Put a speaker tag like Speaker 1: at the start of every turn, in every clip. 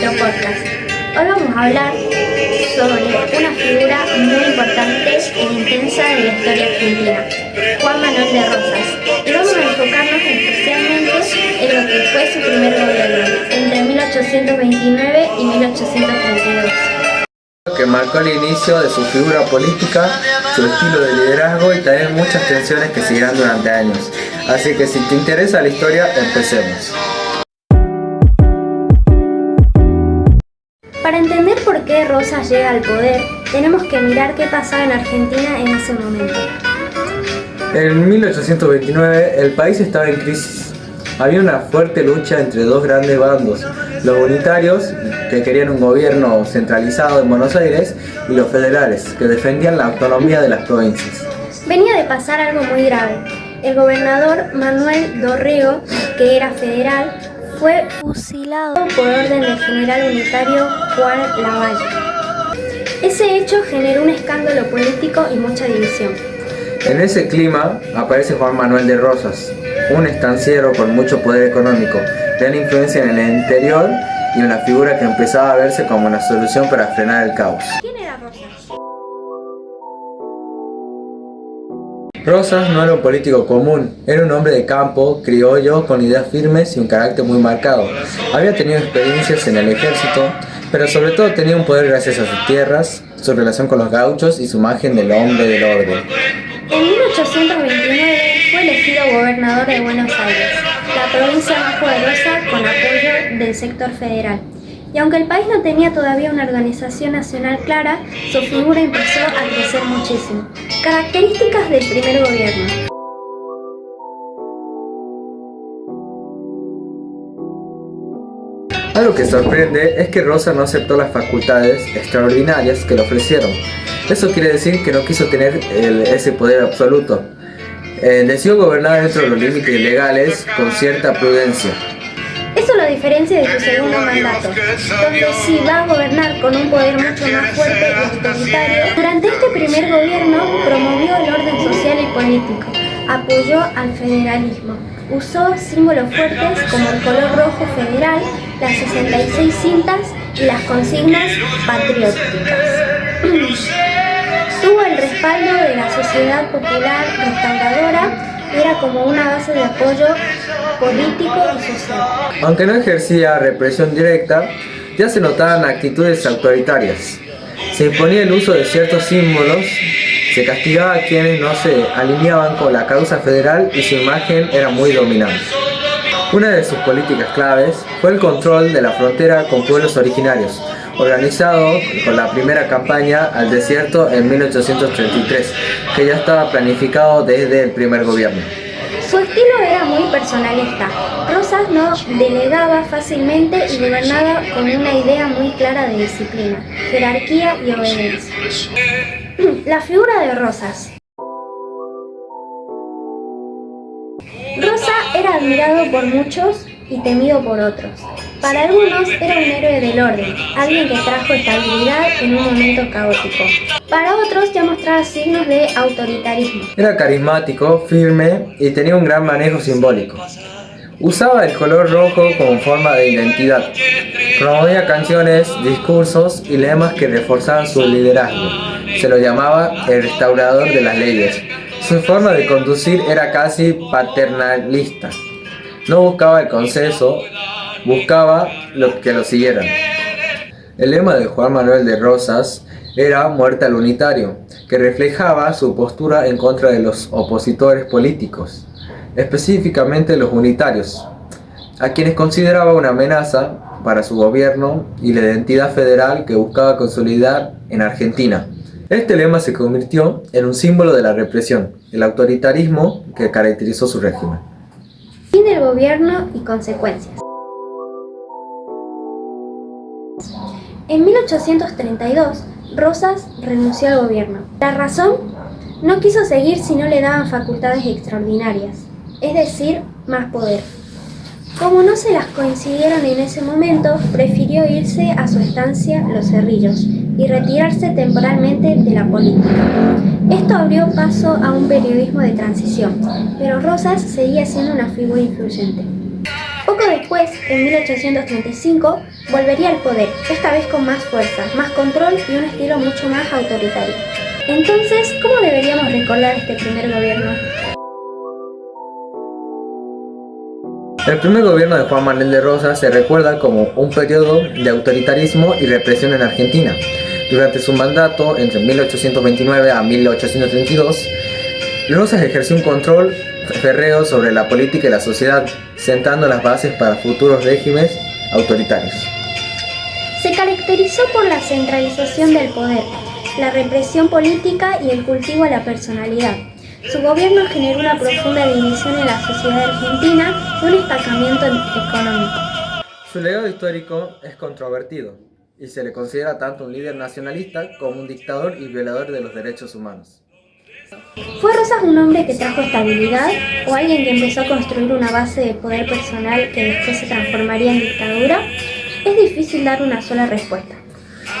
Speaker 1: nuestro podcast. Hoy vamos a hablar sobre una figura muy importante e intensa de la historia argentina, Juan Manuel de Rosas. Y vamos a enfocarnos especialmente en lo que fue su primer gobierno, entre 1829 y 1832.
Speaker 2: Que marcó el inicio de su figura política, su estilo de liderazgo y también muchas tensiones que seguirán durante años. Así que si te interesa la historia, empecemos.
Speaker 1: Para entender por qué Rosas llega al poder, tenemos que mirar qué pasaba en Argentina en ese momento.
Speaker 2: En 1829 el país estaba en crisis. Había una fuerte lucha entre dos grandes bandos, los unitarios, que querían un gobierno centralizado en Buenos Aires, y los federales, que defendían la autonomía de las provincias.
Speaker 1: Venía de pasar algo muy grave. El gobernador Manuel Dorrego, que era federal, fue fusilado por orden del general unitario Juan Lavalle. Ese hecho generó un escándalo político y mucha división.
Speaker 2: En ese clima aparece Juan Manuel de Rosas, un estanciero con mucho poder económico, gran influencia en el interior y una figura que empezaba a verse como una solución para frenar el caos.
Speaker 1: ¿Quién era Rosas?
Speaker 2: Rosas no era un político común, era un hombre de campo, criollo, con ideas firmes y un carácter muy marcado. Había tenido experiencias en el ejército, pero sobre todo tenía un poder gracias a sus tierras, su relación con los gauchos y su imagen del hombre del orden.
Speaker 1: En 1829 fue elegido gobernador de Buenos Aires, la provincia más poderosa con apoyo del sector federal. Y aunque el país no tenía todavía una organización nacional clara, su figura empezó a crecer muchísimo. Características del primer gobierno.
Speaker 2: Algo que sorprende es que Rosas no aceptó las facultades extraordinarias que le ofrecieron. Eso quiere decir que no quiso tener ese poder absoluto. Decidió gobernar dentro de los límites legales con cierta prudencia.
Speaker 1: Eso lo diferencia de su segundo mandato, donde sí va a gobernar con un poder mucho más fuerte y autoritario. Durante este primer gobierno promovió el orden social y político, apoyó al federalismo, usó símbolos fuertes como el color rojo federal, las 66 cintas y las consignas patrióticas. Tuvo el respaldo de la Sociedad Popular Restauradora y era como una base de apoyo político y social.
Speaker 2: Aunque no ejercía represión directa, ya se notaban actitudes autoritarias. Se imponía el uso de ciertos símbolos, se castigaba a quienes no se alineaban con la causa federal y su imagen era muy dominante. Una de sus políticas claves fue el control de la frontera con pueblos originarios, organizado con la primera campaña al desierto en 1833, que ya estaba planificado desde el primer gobierno.
Speaker 1: Su estilo era muy personalista. Rosas no delegaba fácilmente y gobernaba con una idea muy clara de disciplina, jerarquía y obediencia. La figura de Rosas. Rosa era admirado por muchos y temido por otros. Para algunos era un héroe del orden, alguien que trajo estabilidad en un momento caótico. Para otros ya mostraba signos de autoritarismo.
Speaker 2: Era carismático, firme y tenía un gran manejo simbólico. Usaba el color rojo como forma de identidad. Promovía canciones, discursos y lemas que reforzaban su liderazgo. Se lo llamaba el restaurador de las leyes. Su forma de conducir era casi paternalista. No buscaba el consenso, buscaba que lo siguieran. El lema de Juan Manuel de Rosas era "Muerte al unitario", que reflejaba su postura en contra de los opositores políticos, específicamente los unitarios, a quienes consideraba una amenaza para su gobierno y la identidad federal que buscaba consolidar en Argentina. Este lema se convirtió en un símbolo de la represión, el autoritarismo que caracterizó su régimen.
Speaker 1: Fin del gobierno y consecuencias. En 1832, Rosas renunció al gobierno. La razón: no quiso seguir si no le daban facultades extraordinarias, es decir, más poder. Como no se las coincidieron en ese momento, prefirió irse a su estancia Los Cerrillos y retirarse temporalmente de la política. Esto abrió paso a un periodismo de transición, pero Rosas seguía siendo una figura influyente. Poco después después, en 1835, volvería al poder, esta vez con más fuerza, más control y un estilo mucho más autoritario. Entonces, ¿cómo deberíamos recordar este primer gobierno?
Speaker 2: El primer gobierno de Juan Manuel de Rosas se recuerda como un periodo de autoritarismo y represión en Argentina. Durante su mandato, entre 1829 a 1832, Rosas ejerció un control férreo sobre la política y la sociedad, sentando las bases para futuros regímenes autoritarios.
Speaker 1: Se caracterizó por la centralización del poder, la represión política y el cultivo a la personalidad. Su gobierno generó una profunda división en la sociedad argentina y un estancamiento económico.
Speaker 2: Su legado histórico es controvertido y se le considera tanto un líder nacionalista como un dictador y violador de los derechos humanos.
Speaker 1: ¿Fue Rosas un hombre que trajo estabilidad o alguien que empezó a construir una base de poder personal que después se transformaría en dictadura? Es difícil dar una sola respuesta.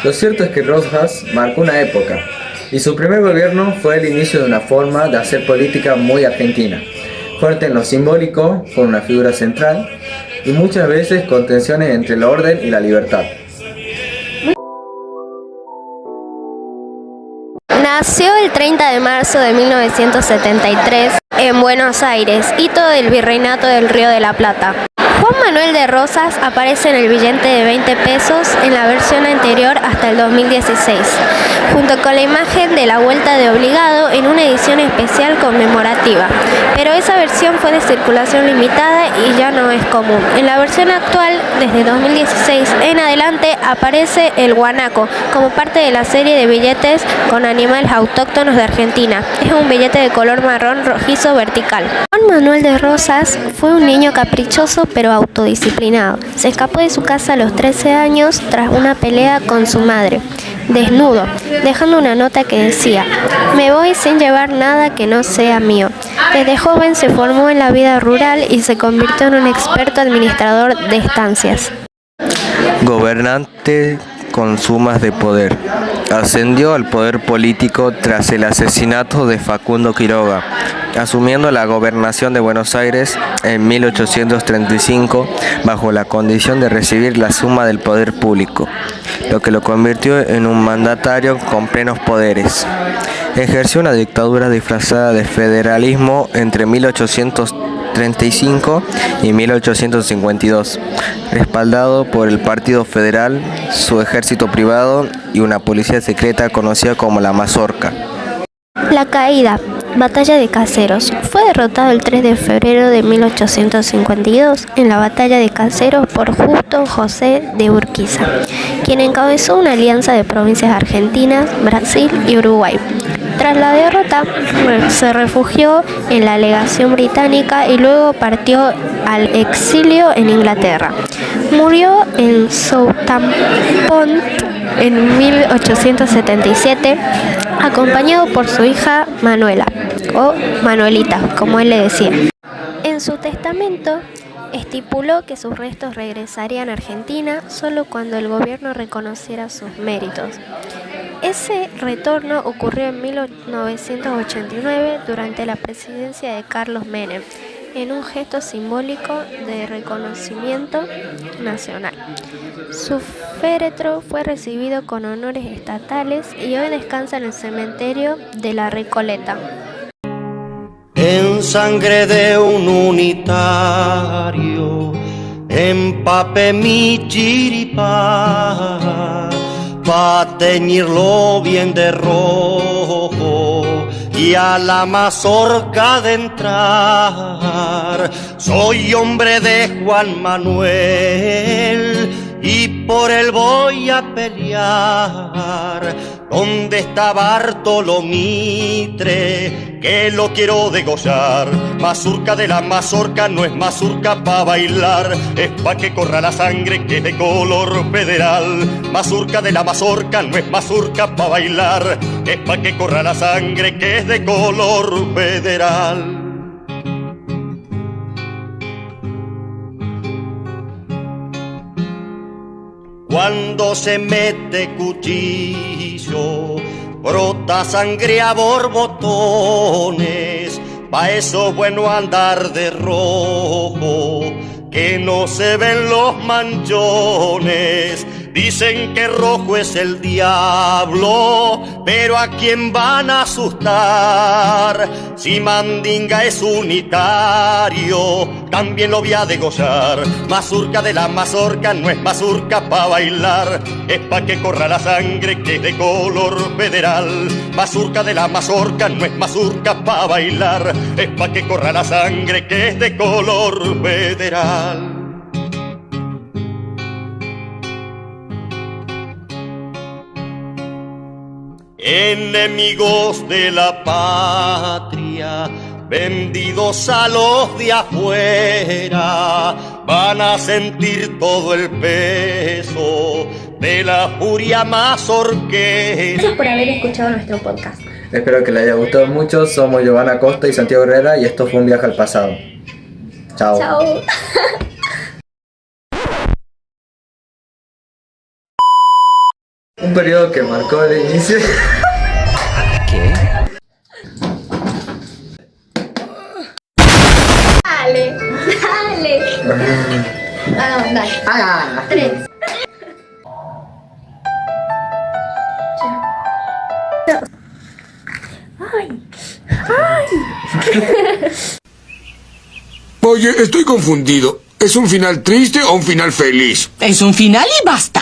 Speaker 2: Lo cierto es que Rosas marcó una época y su primer gobierno fue el inicio de una forma de hacer política muy argentina, fuerte en lo simbólico, con una figura central y muchas veces con tensiones entre el orden y la libertad.
Speaker 3: Nació el 30 de marzo de 1973 en Buenos Aires, hito del Virreinato del Río de la Plata. Juan Manuel de Rosas aparece en el billete de 20 pesos en la versión anterior hasta el 2016, junto con la imagen de la Vuelta de Obligado en una edición especial conmemorativa, pero esa versión fue de circulación limitada y ya no es común. En la versión actual, desde 2016 en adelante, aparece el guanaco como parte de la serie de billetes con animales autóctonos de Argentina. Es un billete de color marrón rojizo vertical. Juan Manuel de Rosas fue un niño caprichoso pero autodisciplinado. Se escapó de su casa a los 13 años tras una pelea con su madre, desnudo, dejando una nota que decía: "Me voy sin llevar nada que no sea mío". Desde joven se formó en la vida rural y se convirtió en un experto administrador de estancias.
Speaker 4: Gobernante con sumas de poder. Ascendió al poder político tras el asesinato de Facundo Quiroga, asumiendo la gobernación de Buenos Aires en 1835 bajo la condición de recibir la suma del poder público, lo que lo convirtió en un mandatario con plenos poderes. Ejerció una dictadura disfrazada de federalismo entre 1835 y 1852, respaldado por el Partido Federal, su ejército privado y una policía secreta conocida como la Mazorca.
Speaker 3: La caída. Batalla de Caseros. Fue derrotado el 3 de febrero de 1852 en la Batalla de Caseros por Justo José de Urquiza, quien encabezó una alianza de provincias argentinas, Brasil y Uruguay. Tras la derrota, se refugió en la legación británica y luego partió al exilio en Inglaterra. Murió en Southampton en 1877, acompañado por su hija Manuela, o Manuelita, como él le decía. En su testamento estipuló que sus restos regresarían a Argentina solo cuando el gobierno reconociera sus méritos. Ese retorno ocurrió en 1989 durante la presidencia de Carlos Menem, en un gesto simbólico de reconocimiento nacional. Su féretro fue recibido con honores estatales y hoy descansa en el cementerio de la Recoleta.
Speaker 5: En sangre de un unitario empapé mi chiripá, pa' teñirlo bien de rojo y a la mazorca de entrar. Soy hombre de Juan Manuel y por él voy a pelear. ¿Dónde está Bartolo Mitre? Que lo quiero degollar. Mazurca de la mazorca no es mazurca pa' bailar, es pa' que corra la sangre que es de color federal. Mazurca de la mazorca no es mazurca pa' bailar, es pa' que corra la sangre que es de color federal. Cuando se mete cuchillo, brota sangre a borbotones, pa' eso es bueno andar de rojo que no se ven los manchones. Dicen que rojo es el diablo, pero ¿a quién van a asustar? Si Mandinga es unitario, también lo voy a degollar. Mazurca de la mazorca no es mazurca pa' bailar, es pa' que corra la sangre que es de color federal. Mazurca de la mazorca no es mazurca pa' bailar, es pa' que corra la sangre que es de color federal. Enemigos de la patria, vendidos a los de afuera, van a sentir todo el peso de la furia mazorquera.
Speaker 1: Gracias por haber escuchado nuestro podcast.
Speaker 2: Espero que les haya gustado mucho. Somos Giovanna Costa y Santiago Herrera y esto fue un viaje al pasado. Chao.
Speaker 1: Chao.
Speaker 2: Un periodo que marcó el inicio.
Speaker 4: ¿Qué?
Speaker 1: Dale, dale. Ah, no, dale. 3. Ay, ay.
Speaker 6: Oye, estoy confundido. ¿Es un final triste o un final feliz?
Speaker 7: Es un final y basta.